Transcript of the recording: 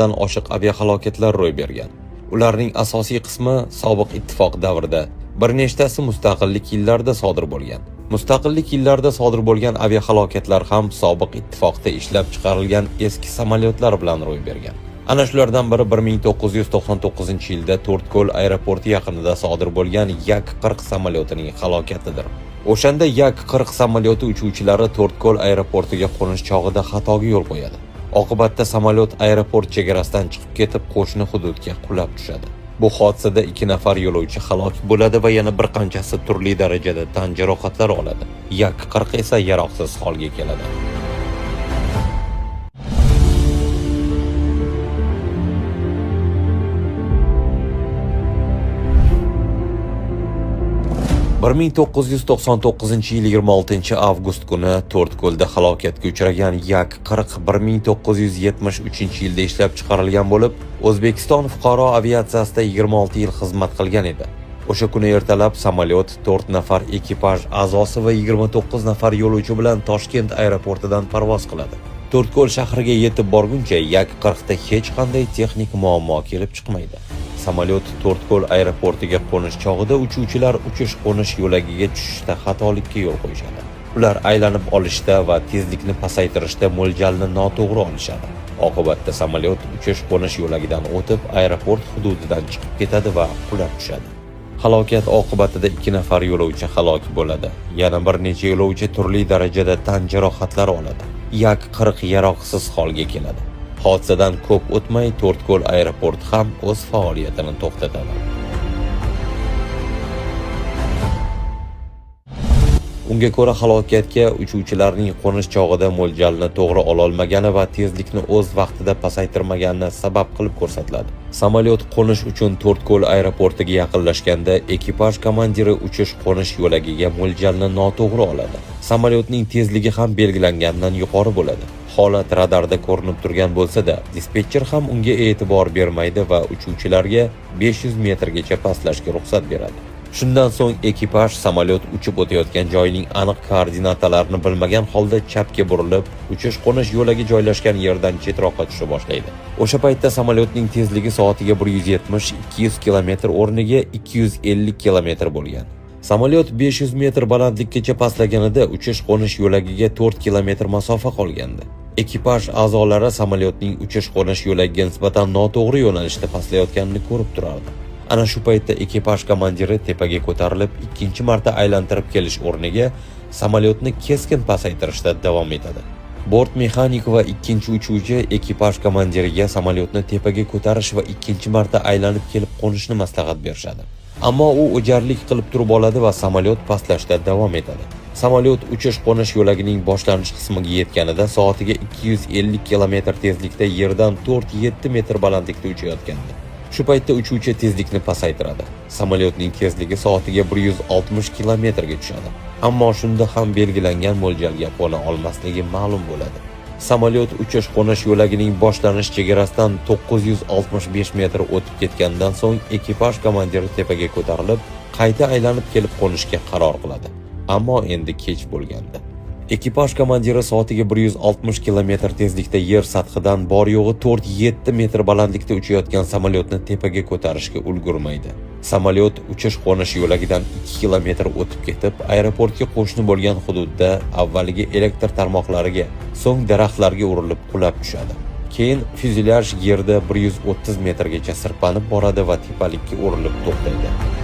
oshiq aviahalokatlar ro'y bergan. Ularning asosiy qismi sobiq ittifoq davrida, bir nechtasi mustaqillik yillarida sodir bo'lgan. Mustaqillik yillarida sodir bo'lgan aviahalokatlar ham sobiq ittifoqda ishlab chiqarilgan eski samolyotlar bilan ro'y bergan. Ana shulardan biri 1999-yilda To'rtko'l aeroporti yaqinida sodir bo'lgan Yak-40 samolyotining halokatidir. O'shanda Yak-40 samolyoti uchuvchilari To'rtko'l aeroportiga qo'nish chog'ida xatoga yo'l qo'yadi. Oqibatda samolyot aeroport chegarasidan chiqib ketib, qo'shni hududga qulab tushadi. Bu hodisada 2 nafar yo'lovchi halok bo'ladi va yana bir qanchasi turli darajada tan jarohatlari oladi. Yak-40 esa yaroqsiz holga keladi. Bir 1999-yil 26-avgust kuni To'rtko'lda halokatga uchragan Yak-40 1973-yilda ishlab chiqarilgan bo'lib, O'zbekiston fuqaro aviatsiyasida 26 yil xizmat qilgan edi. O'sha kuni ertalab samolyot 4 nafar ekipaj a'zosi va 29 nafar yo'lovchi bilan Toshkent aeroportidan parvoz qiladi. To'rtko'l shahriga yetib borguncha Yak-40da hech qanday texnik muammo kelib chiqmaydi. Samolyot To'rtko'l aeroportiga qo'nish chog'ida uchuvchilar uchish-qo'nish yo'lagiga tushishda xatolikka yo'l qo'yishadi. Ular aylanib olishda va tezlikni pasaytirishda mo'ljalni noto'g'ri olishadi. Oqibatda samolyot uchish-qo'nish yo'lagidan o'tib, aeroport hududidan chiqib ketadi va qulab tushadi. Halokat oqibatida 2 nafar yo'lovchi halok bo'ladi. Yana bir necha yo'lovchi turli darajada tan jarohatlari oladi. Yak-40 yaroqsiz holga keladi. Hodisadan ko'p o'tmay To'rtko'l aeroporti ham o'z faoliyatini to'xtatadi. Unga ko'ra halokatga uchuvchilarning qo'nish chog'ida mo'ljalni to'g'ri ololmagani va tezlikni o'z vaqtida pasaytirmagani sabab qilib ko'rsatiladi. Samolyot qo'nish uchun To'rtko'l aeroportiga yaqinlashganda ekipaj komandiri uchish-qo'nish yo'lagiga mo'ljalni noto'g'ri oladi. Samolyotning tezligi ham belgilangandan yuqori bo'ladi. Holat radarda ko'rinib turgan bo'lsa-da, dispetcher ham unga e'tibor bermaydi va uchuvchilarga 500 metrgacha pastlashga ruxsat beradi. Shundan so'ng ekipaj samolyot uchib o'tayotgan joyning aniq koordinatalarini bilmagan holda chapga burilib, uchish-qo'nish yo'lagi joylashgan yerdan chetroqqa tusha boshlaydi. O'sha paytda samolyotning tezligi soatiga 170-200 km o'rniga 250 km bo'lgan. Samolyot 500 metr balandlikkacha pastlaganida uchish-qo'nish yo'lagiga 4 km masofa qolgandi. Ekipaj a'zolari samolyotning uchish-qo'nish yo'lagiga nisbatan noto'g'ri yo'nalishda pastlayotganini ko'rib turardi. Ana shu paytda ekipaj komandiri tepaga ko'tarilib, ikkinchi marta aylantirib kelish o'rniga samolyotni keskin pasaytirishda davom etadi. Bort mexanik va ikkinchi uchuvchi ekipaj komandiriga samolyotni tepaga ko'tarish va ikkinchi marta aylanib kelib qo'nishni maslahat berishadi. Ammo u o'jarlik qilib turib oladi va samolyot pastlashda davom etadi. Samolyot uchish-qo'nish yo'lagining boshlanish qismiga yetganida soatiga 250 km tezlikda yerdan 4-7 metr balandlikda uchayotgandi. Shu paytda uchuvchi tezlikni pasaytiradi. Samolyotning tezligi soatiga 160 km ga tushadi. Ammo shunda ham belgilangan mo'ljalga qo'na olmasligi ma'lum bo'ladi. Samolyot uchish-qo'nish yo'lagining boshlanish chegarasidan 965 metr o'tib ketgandan so'ng ekipaj komandiri tepaga ko'tarilib, qayta aylanib kelib qo'nishga qaror qiladi. Ammo endi kech bo'lgandi. Ekipaj komandiri soatiga 160 km tezlikda yer sathidan bor yo'g'i 4-7 metr balandlikda uchayotgan samolyotni tepaga ko'tarishga ulgurmaydi. Samolyot uchish-qo'nish yo'lagidan 2 km o'tib ketib, aeroportga qo'shni bo'lgan hududda avvaliga elektr tarmoqlariga, so'ng daraxtlarga urilib qulab tushadi. Keyin fyuzelyaj yerda 130 metrgacha sirpanib boradi va tepalikka urilib to'xtaydi.